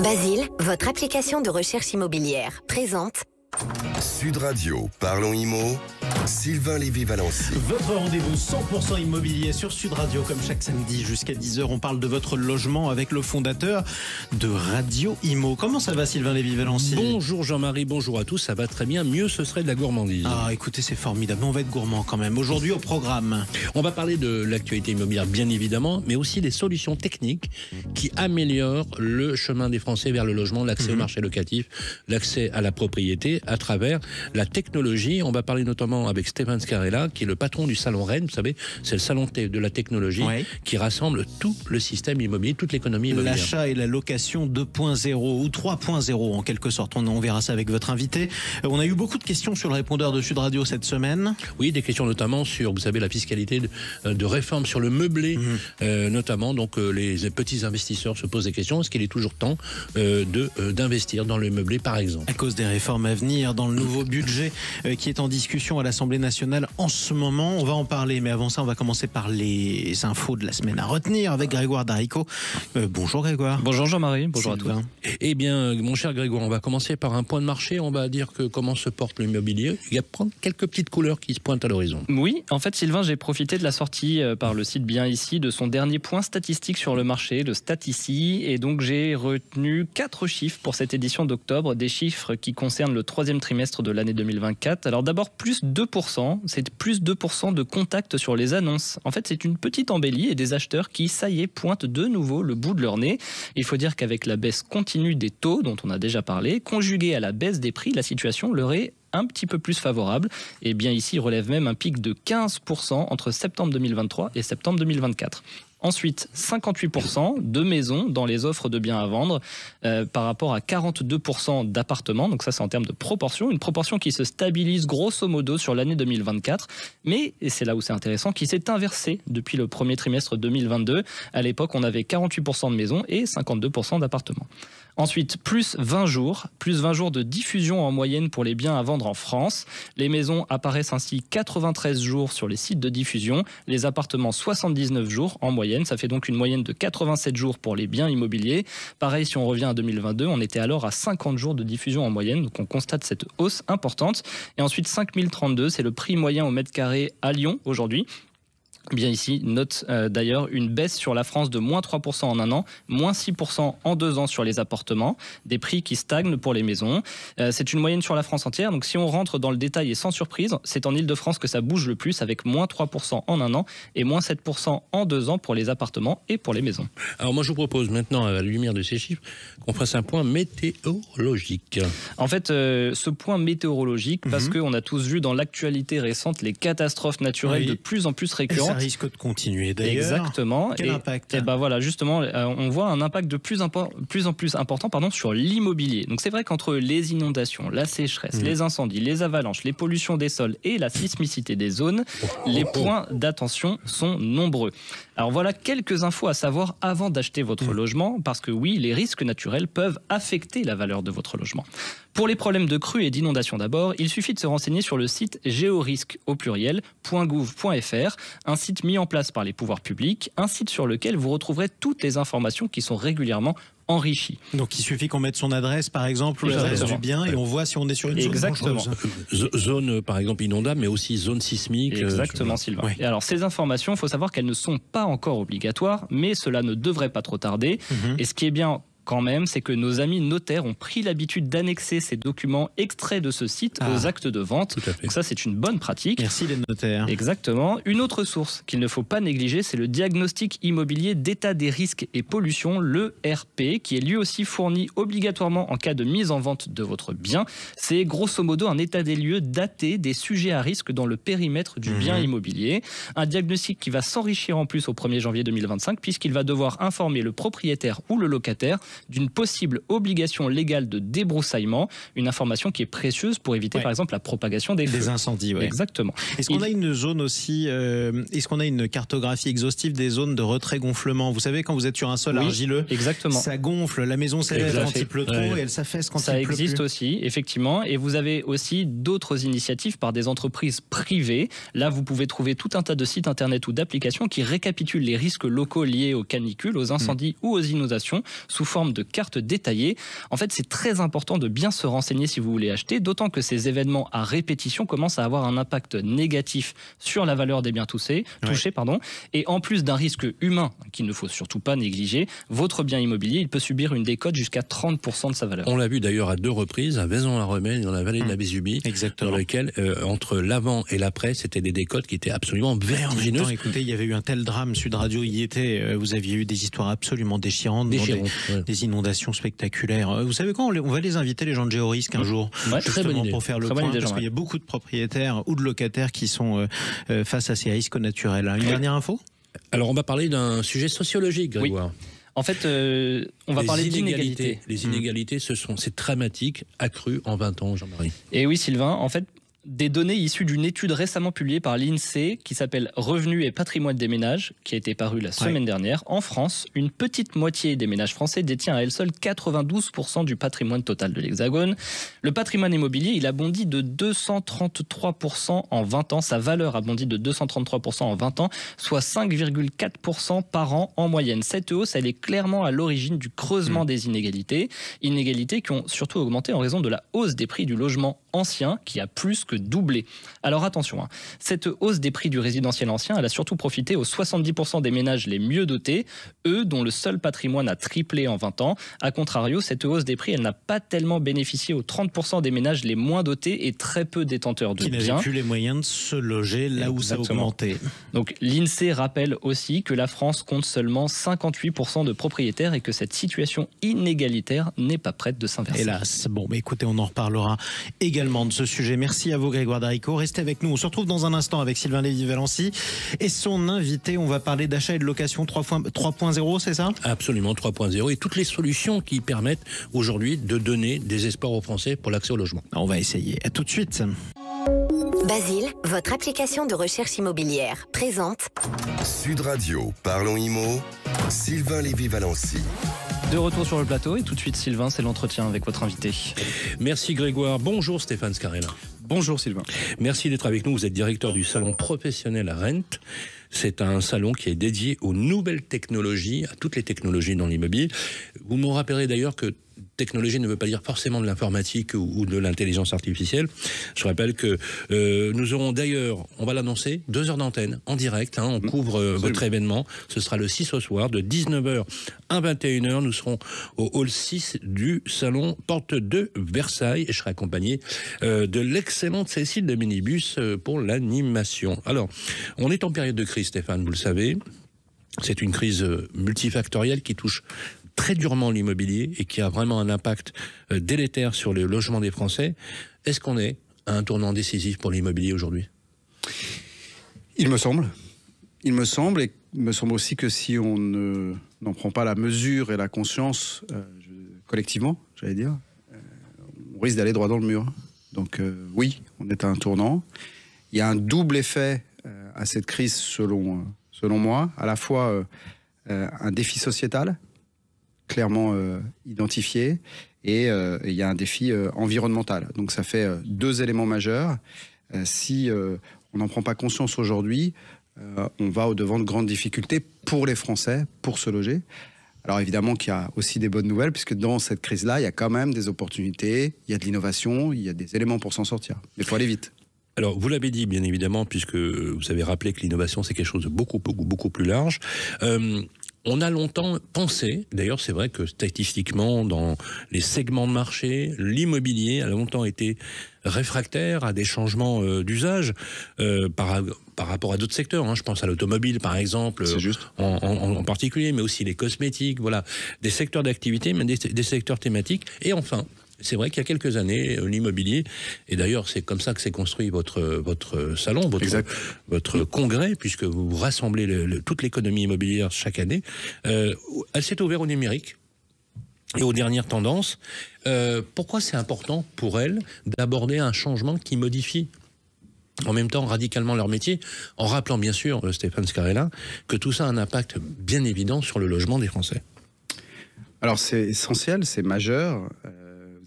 Basile, votre application de recherche immobilière, présente Sud Radio, parlons IMO, Sylvain Lévy-Valency. Votre rendez-vous 100% immobilier sur Sud Radio, comme chaque samedi jusqu'à 10h. On parle de votre logement avec le fondateur de Radio Imo. Comment ça va, Sylvain Lévy-Valency? Bonjour Jean-Marie, bonjour à tous, ça va très bien. Mieux, ce serait de la gourmandise. Ah, écoutez, c'est formidable. On va être gourmand quand même. Aujourd'hui, au programme, on va parler de l'actualité immobilière, bien évidemment, mais aussi des solutions techniques qui améliorent le chemin des Français vers le logement, l'accès au marché locatif, l'accès à la propriété à travers la technologie. On va parler notamment avec Stéphane Scarella, qui est le patron du Salon Rennes. Vous savez, c'est le salon de la technologie qui rassemble tout le système immobilier, toute l'économie immobilière. L'achat et la location 2.0 ou 3.0 en quelque sorte. On verra ça avec votre invité. On a eu beaucoup de questions sur le répondeur de Sud Radio cette semaine. Oui, des questions notamment sur, vous savez, la fiscalité de réforme sur le meublé, notamment. Donc les petits investisseurs se posent des questions. Est-ce qu'il est toujours temps d'investir dans le meublé, par exemple? À cause des réformes à venir, dans le nouveau budget qui est en discussion à l'Assemblée nationale en ce moment. On va en parler, mais avant ça, on va commencer par les infos de la semaine à retenir avec Grégoire Darico. Bonjour Grégoire. Bonjour Jean-Marie, bonjour à tous. Eh bien, mon cher Grégoire, on va commencer par un point de marché. On va dire comment se porte l'immobilier. Il y a quelques petites couleurs qui se pointent à l'horizon. Oui, en fait, Sylvain, j'ai profité de la sortie par le site Bien Ici de son dernier point statistique sur le marché, le Statici, et donc j'ai retenu 4 chiffres pour cette édition d'octobre, des chiffres qui concernent le troisième trimestre de l'année 2024. Alors d'abord, plus 2%, c'est plus 2% de contacts sur les annonces. En fait, c'est une petite embellie et des acheteurs qui, ça y est, pointent de nouveau le bout de leur nez. Il faut dire qu'avec la baisse continue des taux, dont on a déjà parlé, conjuguée à la baisse des prix, la situation leur est un petit peu plus favorable. Et Bien Ici relève même un pic de 15% entre septembre 2023 et septembre 2024. Ensuite, 58% de maisons dans les offres de biens à vendre par rapport à 42% d'appartements. Donc ça, c'est en termes de proportion. Une proportion qui se stabilise grosso modo sur l'année 2024. Mais, et c'est là où c'est intéressant, qui s'est inversée depuis le premier trimestre 2022. À l'époque, on avait 48% de maisons et 52% d'appartements. Ensuite, plus 20 jours de diffusion en moyenne pour les biens à vendre en France. Les maisons apparaissent ainsi 93 jours sur les sites de diffusion, les appartements 79 jours en moyenne. Ça fait donc une moyenne de 87 jours pour les biens immobiliers. Pareil, si on revient à 2022, on était alors à 50 jours de diffusion en moyenne. Donc on constate cette hausse importante. Et ensuite, 5032, c'est le prix moyen au mètre carré à Lyon aujourd'hui. Bien Ici note d'ailleurs une baisse sur la France de moins 3% en un an, moins 6% en 2 ans sur les appartements, des prix qui stagnent pour les maisons. C'est une moyenne sur la France entière, donc si on rentre dans le détail et sans surprise, c'est en Ile-de-France que ça bouge le plus avec moins 3% en un an et moins 7% en 2 ans pour les appartements et pour les maisons. Alors moi je vous propose maintenant, à la lumière de ces chiffres, qu'on fasse un point météorologique. En fait, ce point météorologique, parce qu'on a tous vu dans l'actualité récente les catastrophes naturelles de plus en plus récurrentes. Ça risque de continuer d'ailleurs. Exactement. Quel impact? Et ben voilà, justement, on voit un impact de plus en plus important sur l'immobilier. Donc c'est vrai qu'entre les inondations, la sécheresse, les incendies, les avalanches, les pollutions des sols et la sismicité des zones, les points d'attention sont nombreux. Alors voilà quelques infos à savoir avant d'acheter votre logement, parce que oui, les risques naturels peuvent affecter la valeur de votre logement. Pour les problèmes de crues et d'inondations d'abord, il suffit de se renseigner sur le site géorisque au pluriel .gouv.fr, un site mis en place par les pouvoirs publics, un site sur lequel vous retrouverez toutes les informations qui sont régulièrement enrichies. Donc il suffit qu'on mette son adresse par exemple, l'adresse du bien, et on voit si on est sur une zone par exemple inondable, mais aussi zone sismique. Exactement, Sylvain. Oui. Et alors ces informations, il faut savoir qu'elles ne sont pas encore obligatoires, mais cela ne devrait pas trop tarder. Et ce qui est bien quand même, c'est que nos amis notaires ont pris l'habitude d'annexer ces documents extraits de ce site aux actes de vente. Donc ça, c'est une bonne pratique. Merci les notaires. Exactement. Une autre source qu'il ne faut pas négliger, c'est le diagnostic immobilier d'état des risques et pollutions, le RP, qui est lui aussi fourni obligatoirement en cas de mise en vente de votre bien. C'est grosso modo un état des lieux daté des sujets à risque dans le périmètre du bien immobilier. Un diagnostic qui va s'enrichir en plus au 1er janvier 2025, puisqu'il va devoir informer le propriétaire ou le locataire d'une possible obligation légale de débroussaillement, une information qui est précieuse pour éviter par exemple la propagation des feux. Des incendies, Exactement. Est-ce qu'on a une zone aussi, est-ce qu'on a une cartographie exhaustive des zones de retrait-gonflement? Vous savez, quand vous êtes sur un sol argileux, ça gonfle, la maison s'élève quand il pleut trop et elle s'affaisse quand il pleut plus. Ça existe aussi, effectivement, et vous avez aussi d'autres initiatives par des entreprises privées. Là, vous pouvez trouver tout un tas de sites internet ou d'applications qui récapitulent les risques locaux liés aux canicules, aux incendies ou aux inondations sous forme forme de carte détaillée. En fait, c'est très important de bien se renseigner si vous voulez acheter, d'autant que ces événements à répétition commencent à avoir un impact négatif sur la valeur des biens touchés, et en plus d'un risque humain qu'il ne faut surtout pas négliger, votre bien immobilier, il peut subir une décote jusqu'à 30% de sa valeur. On l'a vu d'ailleurs à 2 reprises, à Vaison-la-Romaine, dans la vallée de la Vésubie, dans lequel, entre l'avant et l'après, c'était des décotes qui étaient absolument vertigineuses. Écoutez, il y avait eu un tel drame, Sud Radio y était, vous aviez eu des histoires absolument déchirantes, des inondations spectaculaires. Vous savez quoi, on va les inviter, les gens de Géorisque, un jour, justement pour faire le point, parce qu'il y a beaucoup de propriétaires ou de locataires qui sont face à ces risques naturels. Une dernière info ? Alors, on va parler d'un sujet sociologique, Grégoire. En fait, on va parler d'inégalités. Les inégalités, c'est dramatique, accru en 20 ans, Jean-Marie. Et oui, Sylvain, en fait, des données issues d'une étude récemment publiée par l'INSEE qui s'appelle Revenus et patrimoine des ménages, qui a été parue la semaine dernière. En France, une petite moitié des ménages français détient à elle seule 92% du patrimoine total de l'Hexagone. Le patrimoine immobilier, il a bondi de 233% en 20 ans. Sa valeur a bondi de 233% en 20 ans, soit 5,4% par an en moyenne. Cette hausse, elle est clairement à l'origine du creusement des inégalités. Inégalités qui ont surtout augmenté en raison de la hausse des prix du logement ancien, qui a plus que doublé. Alors attention, cette hausse des prix du résidentiel ancien, elle a surtout profité aux 70% des ménages les mieux dotés, eux dont le seul patrimoine a triplé en 20 ans. A contrario, cette hausse des prix, elle n'a pas tellement bénéficié aux 30% des ménages les moins dotés et très peu détenteurs de biens. Qui n'avaient plus les moyens de se loger là où ça augmentait. Donc l'INSEE rappelle aussi que la France compte seulement 58% de propriétaires et que cette situation inégalitaire n'est pas prête de s'inverser. Hélas. Bon, mais écoutez, on en reparlera également de ce sujet. Merci à vous, Grégoire Darico. Restez avec nous. On se retrouve dans un instant avec Sylvain Lévy-Valency et son invité. On va parler d'achat et de location 3.0, c'est ça ? Absolument, 3.0 et toutes les solutions qui permettent aujourd'hui de donner des espoirs aux Français pour l'accès au logement. On va essayer. À tout de suite. Basile, votre application de recherche immobilière, présente Sud Radio, parlons IMO, Sylvain Lévy-Valency. De retour sur le plateau et tout de suite Sylvain, c'est l'entretien avec votre invité. Merci Grégoire. Bonjour Stéphane Scarella. Bonjour Sylvain. Merci d'être avec nous. Vous êtes directeur du salon professionnel à Rent. C'est un salon qui est dédié aux nouvelles technologies, à toutes les technologies dans l'immobilier. Vous me rappellerez d'ailleurs que technologie ne veut pas dire forcément de l'informatique ou de l'intelligence artificielle. Je rappelle que nous aurons d'ailleurs, on va l'annoncer, 2 heures d'antenne en direct. On couvre votre événement. Ce sera le 6 au soir, de 19h à 21h. Nous serons au hall 6 du salon Porte de Versailles. Et je serai accompagné de l'excellente Cécile de Minibus pour l'animation. Alors, on est en période de crise, Stéphane, vous le savez. C'est une crise multifactorielle qui touche très durement l'immobilier et qui a vraiment un impact délétère sur le logement des Français. Est-ce qu'on est à un tournant décisif pour l'immobilier aujourd'hui ? Il me semble. Et il me semble aussi que si on n'en prend pas la mesure et la conscience collectivement, j'allais dire, on risque d'aller droit dans le mur. Donc oui, on est à un tournant. Il y a un double effet à cette crise selon moi, à la fois un défi sociétal, clairement identifié, et il y a un défi environnemental. Donc ça fait 2 éléments majeurs. Si on n'en prend pas conscience aujourd'hui, on va au-devant de grandes difficultés pour les Français, pour se loger. Alors évidemment qu'il y a aussi des bonnes nouvelles, puisque dans cette crise-là, il y a quand même des opportunités, il y a de l'innovation, il y a des éléments pour s'en sortir. Mais il faut aller vite. Alors, vous l'avez dit, bien évidemment, puisque vous avez rappelé que l'innovation, c'est quelque chose de beaucoup plus large. On a longtemps pensé, d'ailleurs c'est vrai que statistiquement, dans les segments de marché, l'immobilier a longtemps été réfractaire à des changements d'usage par rapport à d'autres secteurs. Je pense à l'automobile, par exemple, en particulier, mais aussi les cosmétiques, voilà, des secteurs d'activité, mais des secteurs thématiques. Et enfin, c'est vrai qu'il y a quelques années, l'immobilier, et d'ailleurs c'est comme ça que s'est construit votre salon, votre congrès, puisque vous rassemblez toute l'économie immobilière chaque année, elle s'est ouverte au numérique et aux dernières tendances. Pourquoi c'est important pour elle d'aborder un changement qui modifie en même temps radicalement leur métier, en rappelant bien sûr, Stéphane Scarella, que tout ça a un impact bien évident sur le logement des Français? Alors c'est essentiel, c'est majeur.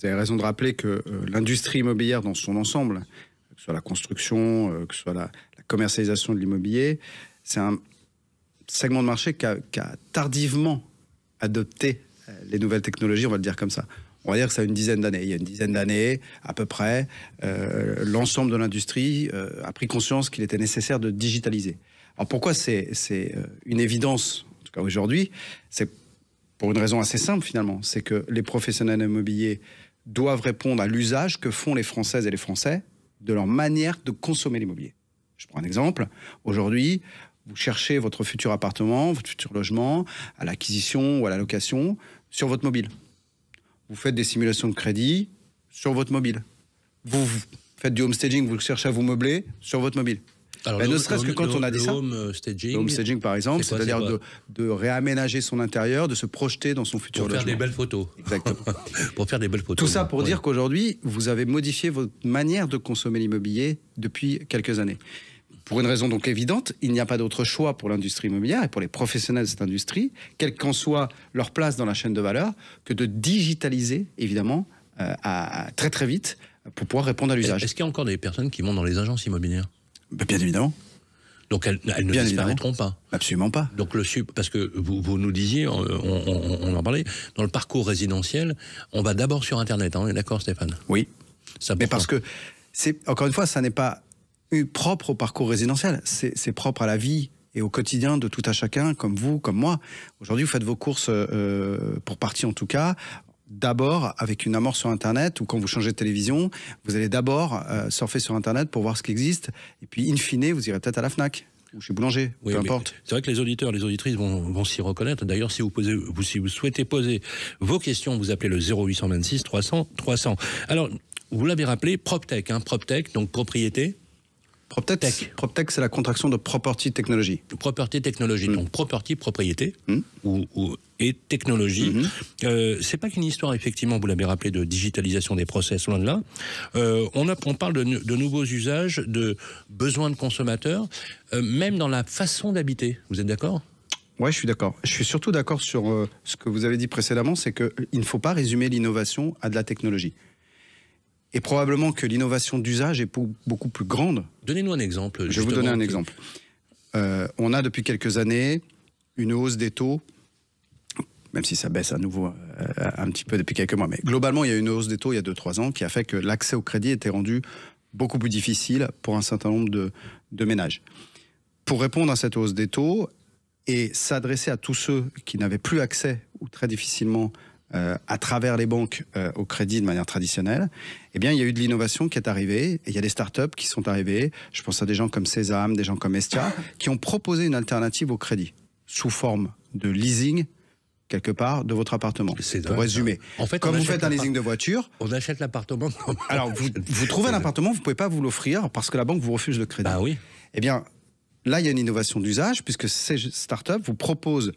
Vous avez raison de rappeler que l'industrie immobilière dans son ensemble, que ce soit la construction, que ce soit la commercialisation de l'immobilier, c'est un segment de marché qui a tardivement adopté les nouvelles technologies, on va le dire comme ça. On va dire que ça a une dizaine d'années. Il y a une dizaine d'années, à peu près, l'ensemble de l'industrie a pris conscience qu'il était nécessaire de digitaliser. Alors pourquoi c'est une évidence, en tout cas aujourd'hui, c'est pour une raison assez simple finalement, c'est que les professionnels immobiliers doivent répondre à l'usage que font les Françaises et les Français de leur manière de consommer l'immobilier. Je prends un exemple. Aujourd'hui, vous cherchez votre futur appartement, votre futur logement, à l'acquisition ou à la location, sur votre mobile. Vous faites des simulations de crédit sur votre mobile. Vous faites du homestaging, vous cherchez à vous meubler sur votre mobile. Alors, ne serait-ce que quand on a dit ça, le home staging par exemple, c'est-à-dire de réaménager son intérieur, de se projeter dans son futur logement. Pour faire des belles photos. Exactement. Pour faire des belles photos. Tout ça pour dire qu'aujourd'hui, vous avez modifié votre manière de consommer l'immobilier depuis quelques années. Pour une raison donc évidente, il n'y a pas d'autre choix pour l'industrie immobilière et pour les professionnels de cette industrie, quelle qu'en soit leur place dans la chaîne de valeur, que de digitaliser, évidemment, très très vite, pour pouvoir répondre à l'usage. Est-ce qu'il y a encore des personnes qui vont dans les agences immobilières ? Bien évidemment. Donc elles ne disparaîtront pas. Absolument pas. Donc parce que vous nous disiez, on en parlait, dans le parcours résidentiel, on va d'abord sur Internet, hein, d'accord Stéphane ? Oui. Mais parce que, encore une fois, ça n'est pas propre au parcours résidentiel, c'est propre à la vie et au quotidien de tout à chacun, comme vous, comme moi. Aujourd'hui, vous faites vos courses, pour partie en tout cas, d'abord avec une amorce sur Internet, ou quand vous changez de télévision, vous allez d'abord surfer sur Internet pour voir ce qui existe, et puis in fine, vous irez peut-être à la FNAC, ou chez Boulanger, peu importe. C'est vrai que les auditeurs, les auditrices vont s'y reconnaître. D'ailleurs, si vous souhaitez poser vos questions, vous appelez le 0826 300 300. Alors, vous l'avez rappelé, PropTech, PropTech, donc propriété. PropTech, c'est la contraction de Property Technology. Property Technology, donc property, propriété, et technologie. C'est pas qu'une histoire, effectivement, vous l'avez rappelé, de digitalisation des process, loin de là. On parle de nouveaux usages, de besoins de consommateurs, même dans la façon d'habiter. Vous êtes d'accord ? Oui, je suis d'accord. Je suis surtout d'accord sur ce que vous avez dit précédemment, c'est qu'il ne faut pas résumer l'innovation à de la technologie. Et probablement que l'innovation d'usage est beaucoup plus grande. Donnez-nous un exemple. Je vais vous donner un exemple. On a depuis quelques années une hausse des taux, même si ça baisse à nouveau un petit peu depuis quelques mois. Mais globalement, il y a une hausse des taux il y a 2-3 ans qui a fait que l'accès au crédit était rendu beaucoup plus difficile pour un certain nombre de ménages. Pour répondre à cette hausse des taux et s'adresser à tous ceux qui n'avaient plus accès ou très difficilement à travers les banques au crédit de manière traditionnelle, eh bien, il y a eu de l'innovation qui est arrivée, et il y a des startups qui sont arrivées, je pense à des gens comme Sésame, des gens comme Estia, qui ont proposé une alternative au crédit, sous forme de leasing, quelque part, de votre appartement. Pour résumer. En fait, comme vous faites un leasing de voiture... On achète l'appartement... Alors, vous trouvez un appartement, vous ne pouvez pas vous l'offrir, parce que la banque vous refuse le crédit. Ah oui. Eh bien, là, il y a une innovation d'usage, puisque ces startups vous proposent,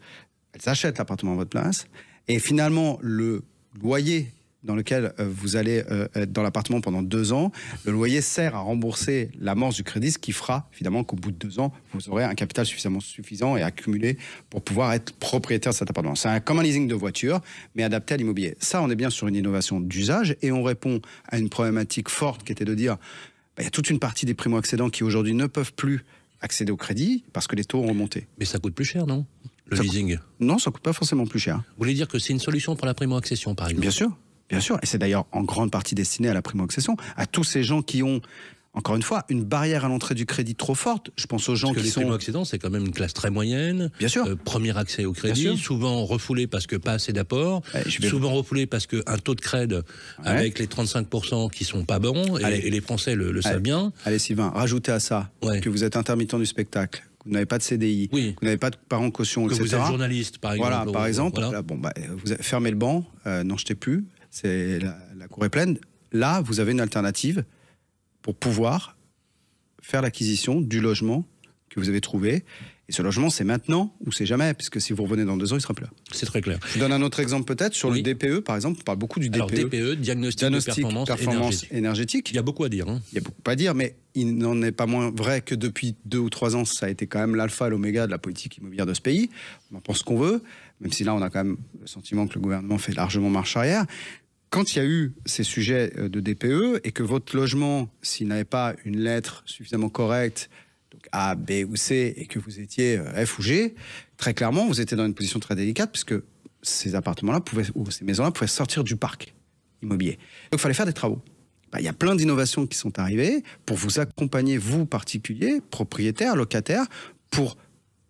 elles achètent l'appartement à votre place, et finalement, le loyer dans lequel vous allez être dans l'appartement pendant 2 ans, le loyer sert à rembourser l'amorce du crédit, ce qui fera évidemment qu'au bout de 2 ans, vous aurez un capital suffisamment suffisant et accumulé pour pouvoir être propriétaire de cet appartement. C'est comme un leasing de voiture, mais adapté à l'immobilier. Ça, on est bien sur une innovation d'usage et on répond à une problématique forte qui était de dire il y a toute une partie des primo-accédants qui aujourd'hui ne peuvent plus accéder au crédit parce que les taux ont remonté. Mais ça coûte plus cher, non ? Le leasing ? Non, ça ne coûte pas forcément plus cher. Vous voulez dire que c'est une solution pour la primo-accession, par exemple ? Bien sûr. Bien sûr, et c'est d'ailleurs en grande partie destiné à la primo-accession, à tous ces gens qui ont, encore une fois, une barrière à l'entrée du crédit trop forte. Je pense aux gens Parce que qui les sont... primo-accédants, c'est quand même une classe très moyenne. Bien sûr. Premier accès au crédit, souvent refoulé parce que pas assez d'apport, souvent refoulé parce qu'un taux de crédit avec les 35% qui sont pas bons, et les Français le savent bien. Allez Sylvain, rajoutez à ça que vous êtes intermittent du spectacle, que vous n'avez pas de CDI, que vous n'avez pas de parents caution, que etc. vous êtes journaliste, par exemple. Voilà, par exemple. Voilà. Là, vous avez fermé le banc, n'en jetez plus. C'est la cour est pleine. Là, vous avez une alternative pour pouvoir faire l'acquisition du logement que vous avez trouvé. Et ce logement, c'est maintenant ou c'est jamais, puisque si vous revenez dans 2 ans, il sera plus là. C'est très clair. Je vous donne un autre exemple peut-être sur le DPE, par exemple. On parle beaucoup du DPE. Alors DPE, diagnostic de performance énergétique. Il y a beaucoup à dire. Il y a beaucoup à dire, mais il n'en est pas moins vrai que depuis 2 ou 3 ans, ça a été quand même l'alpha et l'oméga de la politique immobilière de ce pays. On en pense ce qu'on veut, même si là, on a quand même le sentiment que le gouvernement fait largement marche arrière. Quand il y a eu ces sujets de DPE et que votre logement, s'il n'avait pas une lettre suffisamment correcte, donc A, B ou C, et que vous étiez F ou G, très clairement, vous étiez dans une position très délicate, puisque ces appartements-là ou ces maisons-là pouvaient sortir du parc immobilier. Donc il fallait faire des travaux. Il y a plein d'innovations qui sont arrivées pour vous accompagner, vous particuliers, propriétaires, locataires, pour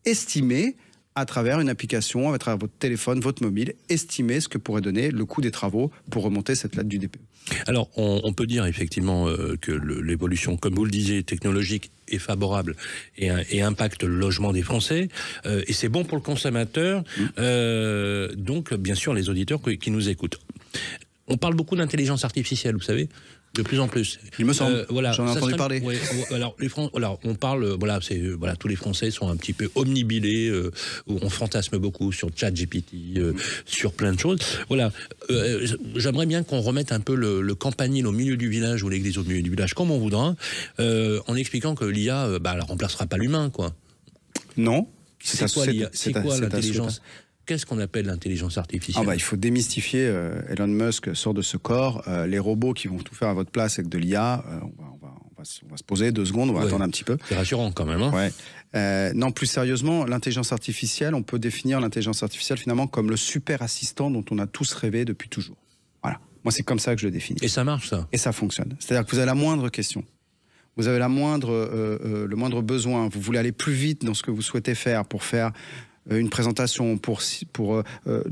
estimer à travers une application, à travers votre téléphone, votre mobile, estimer ce que pourrait donner le coût des travaux pour remonter cette latte du DPE. Alors, on peut dire effectivement que l'évolution, comme vous le disiez, technologique est favorable et impacte le logement des Français. Et c'est bon pour le consommateur, donc bien sûr les auditeurs qui nous écoutent. On parle beaucoup d'intelligence artificielle, vous savez, de plus en plus. Il me semble, voilà, j'en ai entendu parler. Ouais, alors, on parle, tous les Français sont un petit peu omnibilés, on fantasme beaucoup sur ChatGPT, sur plein de choses. Voilà, j'aimerais bien qu'on remette un peu le campanile au milieu du village ou l'église au milieu du village, comme on voudra, en expliquant que l'IA, elle remplacera pas l'humain, quoi. Non. C'est quoi l'IA ? C'est quoi l'intelligence ? Qu'est-ce qu'on appelle l'intelligence artificielle ? Il faut démystifier. Elon Musk sort de ce corps. Les robots qui vont tout faire à votre place avec de l'IA, on va se poser 2 secondes, on va attendre un petit peu. C'est rassurant quand même. Hein. Non, plus sérieusement, l'intelligence artificielle, on peut définir l'intelligence artificielle finalement comme le super assistant dont on a tous rêvé depuis toujours. Voilà. Moi, c'est comme ça que je le définis. Et ça marche, ça ? Et ça fonctionne. C'est-à-dire que vous avez la moindre question. Vous avez le moindre besoin. Vous voulez aller plus vite dans ce que vous souhaitez faire pour faire une présentation, pour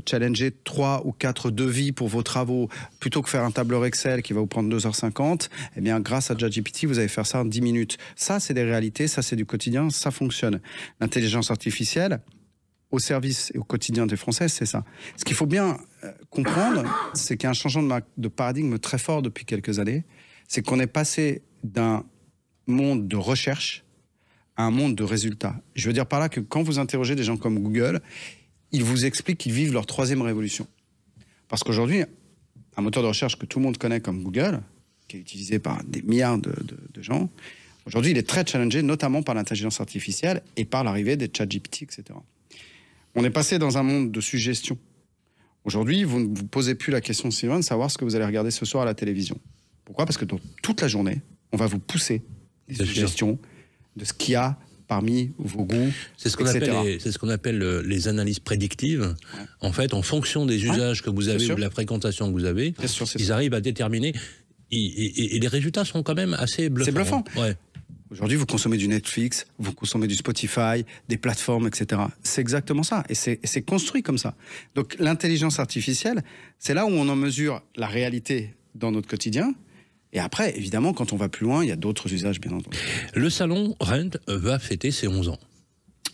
challenger 3 ou 4 devis pour vos travaux, plutôt que faire un tableur Excel qui va vous prendre 2h50, eh bien, grâce à ChatGPT, vous allez faire ça en 10 minutes. Ça, c'est des réalités, ça, c'est du quotidien, ça fonctionne. L'intelligence artificielle, au service et au quotidien des Français, c'est ça. Ce qu'il faut bien comprendre, c'est qu'il y a un changement de paradigme très fort depuis quelques années. C'est qu'on est passé d'un monde de recherche à un monde de résultats. Je veux dire par là que quand vous interrogez des gens comme Google, ils vous expliquent qu'ils vivent leur 3e révolution. Parce qu'aujourd'hui, un moteur de recherche que tout le monde connaît comme Google, qui est utilisé par des milliards de gens, aujourd'hui, il est très challengé, notamment par l'intelligence artificielle et par l'arrivée des ChatGPT, etc. On est passé dans un monde de suggestion. Aujourd'hui, vous ne vous posez plus la question, Sylvain, de savoir ce que vous allez regarder ce soir à la télévision. Pourquoi ? Parce que toute la journée, on va vous pousser des suggestions de ce qu'il y a parmi vos goûts, c'est ce qu'on appelle les analyses prédictives. En fait, en fonction des usages que vous avez ou de la fréquentation que vous avez, ils arrivent à déterminer. Et les résultats sont quand même assez bluffants. C'est bluffant. Ouais. Aujourd'hui, vous consommez du Netflix, vous consommez du Spotify, des plateformes, etc. C'est exactement ça. Et c'est construit comme ça. Donc, l'intelligence artificielle, c'est là où on en mesure la réalité dans notre quotidien. Et après, évidemment, quand on va plus loin, il y a d'autres usages, bien entendu. Le salon Rent va fêter ses 11 ans.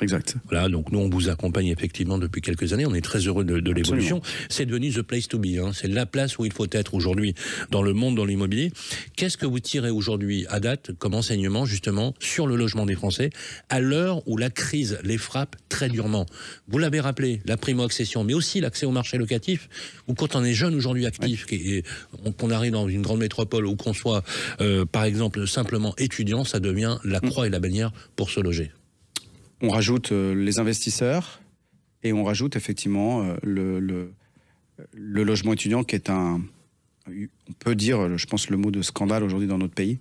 Exact. Voilà, donc nous, on vous accompagne effectivement depuis quelques années. On est très heureux de l'évolution. C'est devenu the place to be. Hein. C'est la place où il faut être aujourd'hui dans le monde, dans l'immobilier. Qu'est-ce que vous tirez aujourd'hui à date comme enseignement, justement, sur le logement des Français, à l'heure où la crise les frappe très durement ? Vous l'avez rappelé, la primo-accession, mais aussi l'accès au marché locatif, où quand on est jeune aujourd'hui actif, qu'on arrive dans une grande métropole, ou qu'on soit, par exemple, simplement étudiant, ça devient la croix et la bannière pour se loger. On rajoute les investisseurs et on rajoute effectivement le logement étudiant qui est on peut dire, je pense, le mot de scandale aujourd'hui dans notre pays,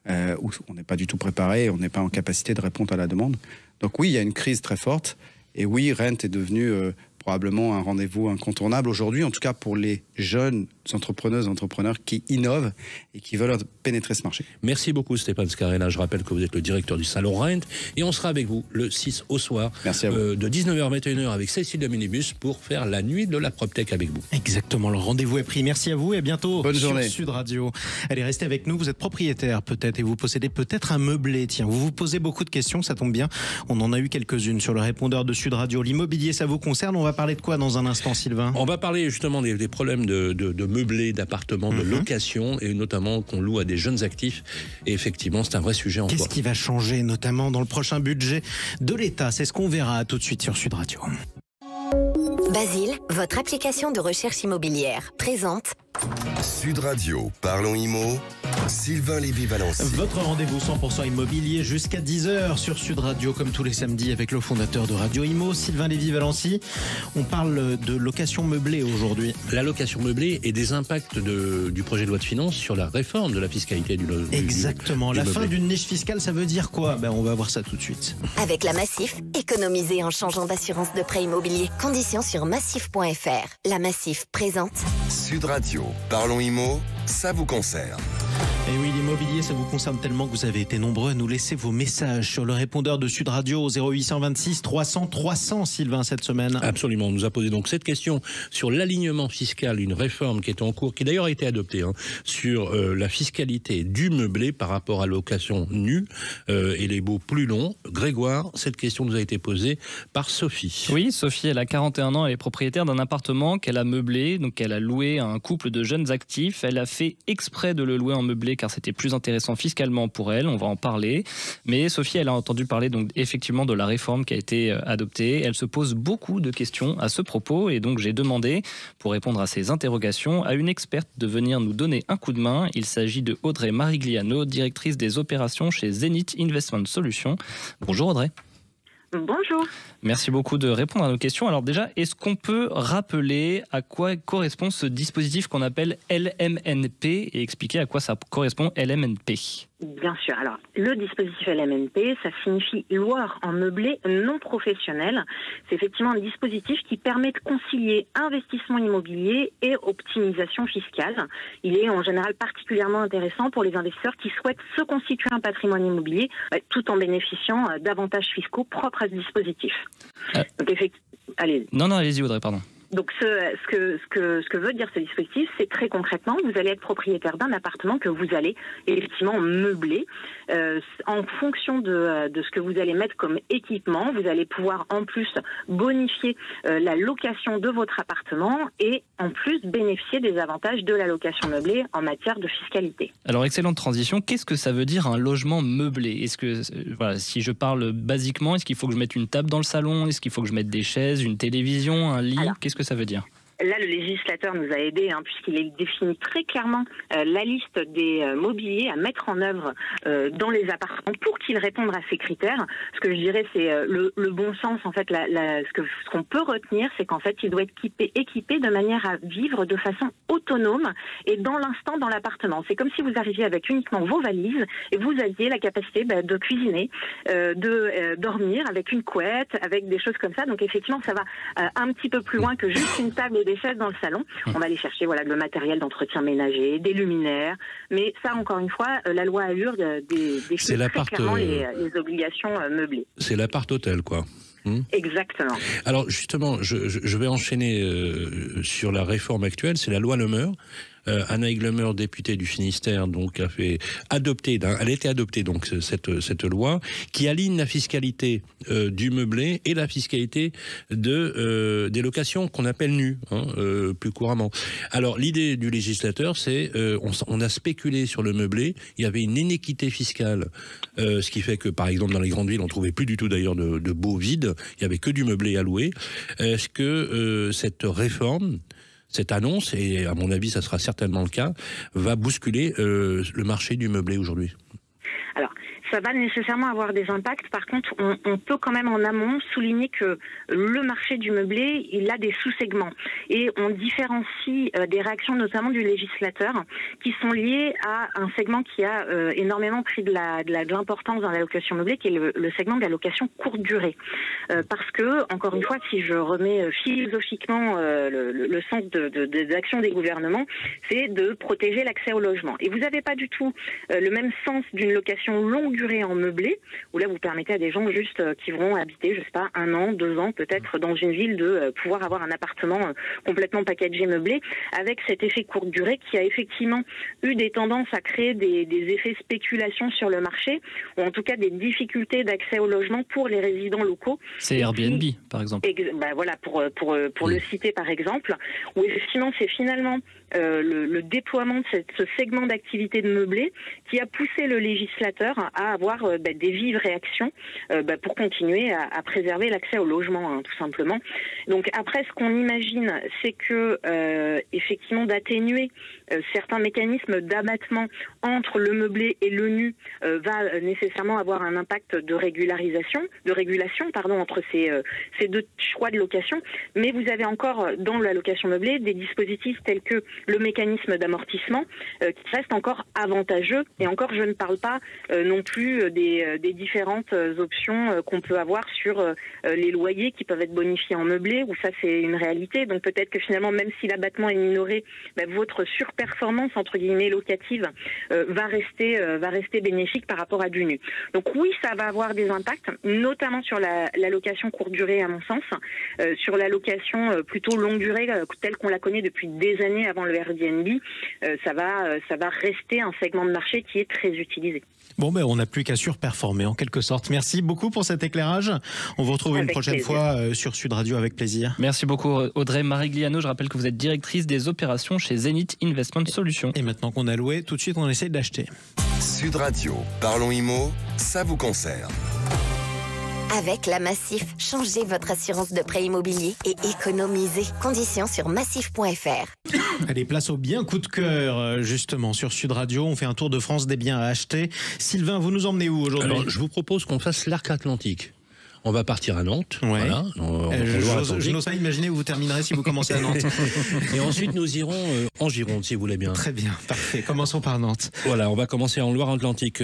où on n'est pas du tout préparé, on n'est pas en capacité de répondre à la demande. Donc oui, il y a une crise très forte et oui, Rent est devenu probablement un rendez-vous incontournable aujourd'hui, en tout cas pour les jeunes entrepreneurs qui innovent et qui veulent pénétrer ce marché. Merci beaucoup Stéphane Scarella. Je rappelle que vous êtes le directeur du salon Rent et on sera avec vous le 6 au soir. Merci à vous. De 19h à 21h avec Cécile de Minibus pour faire la nuit de la PropTech avec vous. Exactement, le rendez-vous est pris. Merci à vous et à bientôt. Bonne journée. Sur Sud Radio. Allez, restez avec nous. Vous êtes propriétaire peut-être et vous possédez peut-être un meublé. Tiens, vous vous posez beaucoup de questions, ça tombe bien. On en a eu quelques-unes sur le répondeur de Sud Radio. L'immobilier, ça vous concerne. On va parler de quoi dans un instant, Sylvain ? On va parler justement des problèmes de meublé, d'appartements, de location et notamment qu'on loue à des jeunes actifs. Et effectivement, c'est un vrai sujet en soi. Qu'est-ce qui va changer, notamment dans le prochain budget de l'État ? C'est ce qu'on verra tout de suite sur Sud Radio. Basile, votre application de recherche immobilière, présente Sud Radio, parlons IMO, Sylvain Lévy-Valency. Votre rendez-vous 100% immobilier jusqu'à 10h sur Sud Radio, comme tous les samedis, avec le fondateur de Radio Imo, Sylvain Lévy-Valency. On parle de location meublée aujourd'hui. La location meublée et des impacts du projet de loi de finances sur la réforme de la fiscalité du Exactement. du la meublé. fin d'une niche fiscale, ça veut dire quoi ? On va voir ça tout de suite. Avec la Massif, économisez en changeant d'assurance de prêt immobilier. Conditions sur massif.fr. La Massif présente Sud Radio, parlons IMO, ça vous concerne. Et oui, l'immobilier, ça vous concerne tellement que vous avez été nombreux à nous laisser vos messages sur le répondeur de Sud Radio au 0826 300 300, Sylvain, cette semaine. Absolument. On nous a posé donc cette question sur l'alignement fiscal, une réforme qui est en cours, qui d'ailleurs a été adoptée, sur la fiscalité du meublé par rapport à la location nue et les baux plus longs. Grégoire, cette question nous a été posée par Sophie. Oui, Sophie, elle a 41 ans, elle est propriétaire d'un appartement qu'elle a meublé, donc elle a loué à un couple de jeunes actifs. Elle a fait exprès de le louer en meublé car c'était plus intéressant fiscalement pour elle, on va en parler. Mais Sophie, elle a entendu parler donc effectivement de la réforme qui a été adoptée. Elle se pose beaucoup de questions à ce propos et donc j'ai demandé, pour répondre à ces interrogations, à une experte de venir nous donner un coup de main. Il s'agit de Audrey Marigliano, directrice des opérations chez Zenith Investment Solutions. Bonjour Audrey. Bonjour. Merci beaucoup de répondre à nos questions. Alors déjà, est-ce qu'on peut rappeler à quoi correspond ce dispositif qu'on appelle LMNP et expliquer à quoi ça correspond LMNP ? Bien sûr. Alors, le dispositif LMNP, ça signifie loueur en meublé non professionnel. C'est effectivement un dispositif qui permet de concilier investissement immobilier et optimisation fiscale. Il est en général particulièrement intéressant pour les investisseurs qui souhaitent se constituer un patrimoine immobilier tout en bénéficiant d'avantages fiscaux propres à ce dispositif. Donc, allez. Non, allez-y Audrey, pardon. Donc, ce que veut dire ce dispositif, c'est très concrètement, vous allez être propriétaire d'un appartement que vous allez effectivement meubler. En fonction de ce que vous allez mettre comme équipement, vous allez pouvoir en plus bonifier la location de votre appartement et en plus bénéficier des avantages de la location meublée en matière de fiscalité. Alors, excellente transition. Qu'est-ce que ça veut dire un logement meublé ? Est-ce que, voilà, si je parle basiquement, est-ce qu'il faut que je mette une table dans le salon ? Est-ce qu'il faut que je mette des chaises, une télévision, un lit ? Qu'est-ce que ça veut dire ? Là, le législateur nous a aidés, puisqu'il définit très clairement la liste des mobiliers à mettre en œuvre dans les appartements pour qu'ils répondent à ces critères. Ce que je dirais, c'est le bon sens. En fait, ce qu'on peut retenir, c'est qu'en fait, il doit être équipé de manière à vivre de façon autonome et dans l'instant dans l'appartement. C'est comme si vous arriviez avec uniquement vos valises et vous aviez la capacité de cuisiner, de dormir avec une couette, avec des choses comme ça. Donc effectivement, ça va un petit peu plus loin que juste une table et des chaises dans le salon. On va aller chercher le matériel d'entretien ménager, des luminaires. Mais ça, encore une fois, la loi Allure définit très clairement les obligations meublées. C'est l'appart-hôtel, quoi. Exactement. Alors justement, je vais enchaîner sur la réforme actuelle, c'est la loi Lemeur. Anna Lemeur, députée du Finistère, donc a été adoptée donc cette loi qui aligne la fiscalité du meublé et la fiscalité des locations qu'on appelle nues, plus couramment. Alors l'idée du législateur, c'est on a spéculé sur le meublé, il y avait une inéquité fiscale, ce qui fait que par exemple dans les grandes villes on trouvait plus du tout d'ailleurs de beaux vides, il y avait que du meublé à louer. Est-ce que cette réforme, cette annonce, et à mon avis ça sera certainement le cas, va bousculer le marché du meublé aujourd'hui? Alors, ça va nécessairement avoir des impacts. Par contre, on peut quand même en amont souligner que le marché du meublé, il a des sous-segments. Et on différencie des réactions notamment du législateur qui sont liées à un segment qui a énormément pris de l'importance dans la location meublée, qui est le segment de la location courte durée. Parce que, encore une fois, si je remets philosophiquement le sens des actions des gouvernements, c'est de protéger l'accès au logement. Et vous n'avez pas du tout le même sens d'une location longue durée en meublé, où là vous permettez à des gens juste qui vont habiter, je sais pas, 1 an, 2 ans peut-être dans une ville de pouvoir avoir un appartement complètement packagé meublé, avec cet effet courte durée qui a effectivement eu des tendances à créer des effets spéculation sur le marché, ou en tout cas des difficultés d'accès au logement pour les résidents locaux. C'est Airbnb par exemple. Voilà, pour le citer par exemple, où effectivement c'est finalement le déploiement de ce segment d'activité de meublé qui a poussé le législateur à va avoir des vives réactions pour continuer à préserver l'accès au logement, hein, tout simplement. Donc après, ce qu'on imagine, c'est que effectivement d'atténuer certains mécanismes d'abattement entre le meublé et le nu va nécessairement avoir un impact de régulation entre ces deux choix de location. Mais vous avez encore dans la location meublée des dispositifs tels que le mécanisme d'amortissement qui reste encore avantageux. Et encore, je ne parle pas non plus des différentes options qu'on peut avoir sur les loyers qui peuvent être bonifiés en meublé, où ça c'est une réalité. Donc peut-être que finalement, même si l'abattement est minoré, votre surperformance entre guillemets locative va rester bénéfique par rapport à du nu. Donc oui, ça va avoir des impacts, notamment sur la location courte durée à mon sens, sur la location plutôt longue durée telle qu'on la connaît depuis des années avant le Airbnb, ça va rester un segment de marché qui est très utilisé. Bon, on n'a plus qu'à surperformer en quelque sorte. Merci beaucoup pour cet éclairage. On vous retrouve une prochaine fois sur Sud Radio avec plaisir. Merci beaucoup Audrey Marigliano. Je rappelle que vous êtes directrice des opérations chez Zenith Investment Solutions. Et maintenant qu'on a loué, tout de suite on essaye d'acheter. Sud Radio, parlons IMO, ça vous concerne. Avec la Massif, changez votre assurance de prêt immobilier et économisez. Conditions sur massif.fr. Allez, place au bien coup de cœur, justement, sur Sud Radio. On fait un tour de France des biens à acheter. Sylvain, vous nous emmenez où aujourd'hui ? Alors, je vous propose qu'on fasse l'arc atlantique. On va partir à Nantes. Ouais. Voilà, je n'ose pas imaginer où vous terminerez si vous commencez à Nantes. Et ensuite, nous irons en Gironde, si vous voulez bien. Très bien, parfait. Commençons par Nantes. Voilà, on va commencer en Loire-Atlantique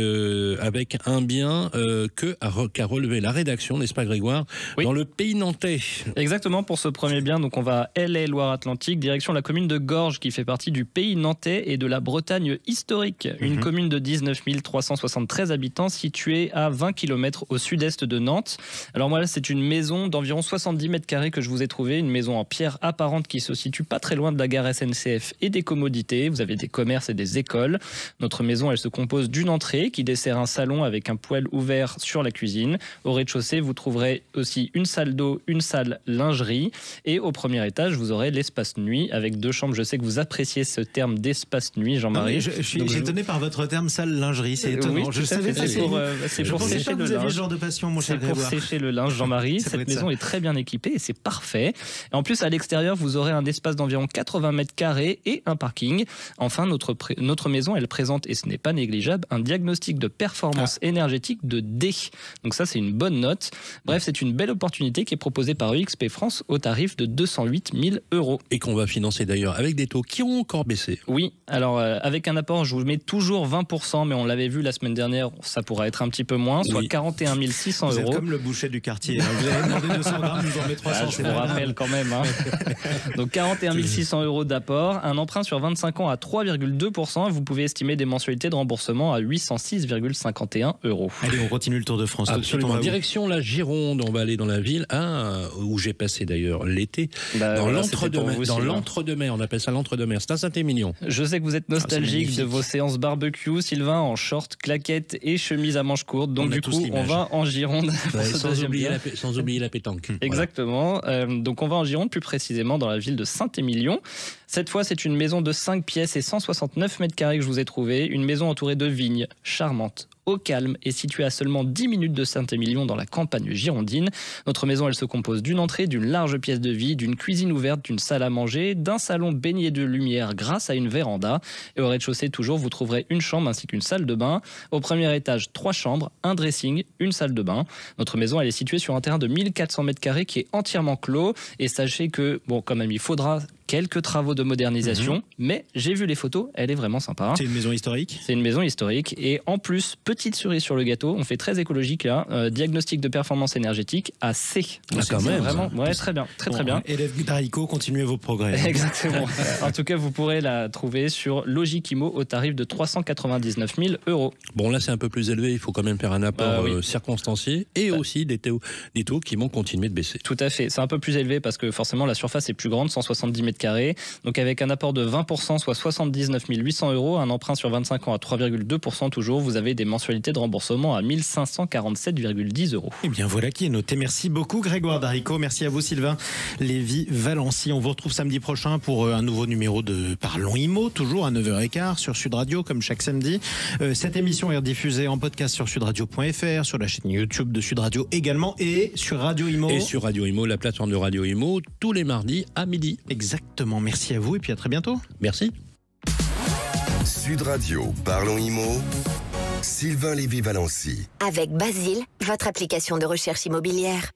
avec un bien qu'a relevé la rédaction, n'est-ce pas Grégoire ? Oui. Dans le pays nantais. Exactement, pour ce premier bien, donc on va à LA Loire-Atlantique, direction la commune de Gorges, qui fait partie du pays nantais et de la Bretagne historique. Une commune de 19 373 habitants située à 20 km au sud-est de Nantes. Alors moi, là, c'est une maison d'environ 70 mètres carrés que je vous ai trouvée, une maison en pierre apparente qui se situe pas très loin de la gare SNCF et des commodités. Vous avez des commerces et des écoles. Notre maison, elle se compose d'une entrée qui dessert un salon avec un poêle ouvert sur la cuisine. Au rez-de-chaussée, vous trouverez aussi une salle d'eau, une salle lingerie. Et au premier étage, vous aurez l'espace nuit avec 2 chambres. Je sais que vous appréciez ce terme d'espace nuit, Jean-Marie. Je suis étonné par votre terme salle lingerie. C'est étonnant. Oui, je savais c'est pour sécher le linge. Ce genre de passion, mon cher Grégoire. Le linge, Jean-Marie. Cette maison est très bien équipée et c'est parfait. Et en plus, à l'extérieur, vous aurez un espace d'environ 80 mètres carrés et un parking. Enfin, notre maison, elle présente, et ce n'est pas négligeable, un diagnostic de performance énergétique de D. Donc ça, c'est une bonne note. Bref, c'est une belle opportunité qui est proposée par EXP France au tarif de 208 000 €. Et qu'on va financer d'ailleurs avec des taux qui ont encore baissé. Oui, alors avec un apport, je vous mets toujours 20%, mais on l'avait vu la semaine dernière, ça pourra être un petit peu moins, soit 41 600 €. Vous êtes comme le boucher du quartier. Vous avez demandé 200 grammes, vous en mettez 300. Je vous rappelle quand même. Donc 41 600 € d'apport, un emprunt sur 25 ans à 3,2%. Vous pouvez estimer des mensualités de remboursement à 806,51 €. Allez, on continue le tour de France. Absolument. Direction la Gironde, on va aller dans la ville où j'ai passé d'ailleurs l'été. Dans l'entre-deux-mer, on appelle ça l'entre-deux-mer. C'est à Saint-Émilion. Je sais que vous êtes nostalgique de vos séances barbecue, Sylvain, en short, claquettes et chemise à manches courtes. Donc du coup, on va en Gironde. Sans oublier la pétanque. Exactement. Donc on va en Gironde, plus précisément dans la ville de Saint-Émilion. Cette fois, c'est une maison de 5 pièces et 169 mètres carrés que je vous ai trouvée. Une maison entourée de vignes, charmante, au calme et située à seulement 10 minutes de Saint-Émilion dans la campagne girondine. Notre maison, elle se compose d'une entrée, d'une large pièce de vie, d'une cuisine ouverte, d'une salle à manger, d'un salon baigné de lumière grâce à une véranda. Et au rez-de-chaussée, toujours, vous trouverez une chambre ainsi qu'une salle de bain. Au premier étage, 3 chambres, un dressing, une salle de bain. Notre maison, elle est située sur un terrain de 1400 mètres carrés qui est entièrement clos. Et sachez que, quand même, il faudra quelques travaux de modernisation, mais j'ai vu les photos, elle est vraiment sympa. C'est une maison historique ? C'est une maison historique, et en plus, petite cerise sur le gâteau, on fait très écologique là, diagnostic de performance énergétique à C. Donc quand même. Vraiment, très bien, très bien. Élève d'Arico, continuez vos progrès. Exactement. En tout cas, vous pourrez la trouver sur Logikimo au tarif de 399 000 €. Bon, là c'est un peu plus élevé, il faut quand même faire un apport circonstancié et aussi des taux qui vont continuer de baisser. Tout à fait, c'est un peu plus élevé parce que forcément la surface est plus grande, 170 mètres mètre carré. Donc avec un apport de 20%, soit 79 800 €, un emprunt sur 25 ans à 3,2% toujours, vous avez des mensualités de remboursement à 1 547,10 €. Eh bien voilà qui est noté. Merci beaucoup Grégoire Darico. Merci à vous Sylvain Lévy-Valency. On vous retrouve samedi prochain pour un nouveau numéro de Parlons IMO, toujours à 9h15 sur Sud Radio comme chaque samedi. Cette émission est rediffusée en podcast sur sudradio.fr, sur la chaîne YouTube de Sud Radio également et sur Radio IMO. Et sur Radio IMO, la plateforme de Radio IMO, tous les mardis à midi. Exactement. Merci à vous et puis à très bientôt. Merci. Sud Radio, Parlons IMO, Sylvain Lévy-Valency. Avec Basile, votre application de recherche immobilière.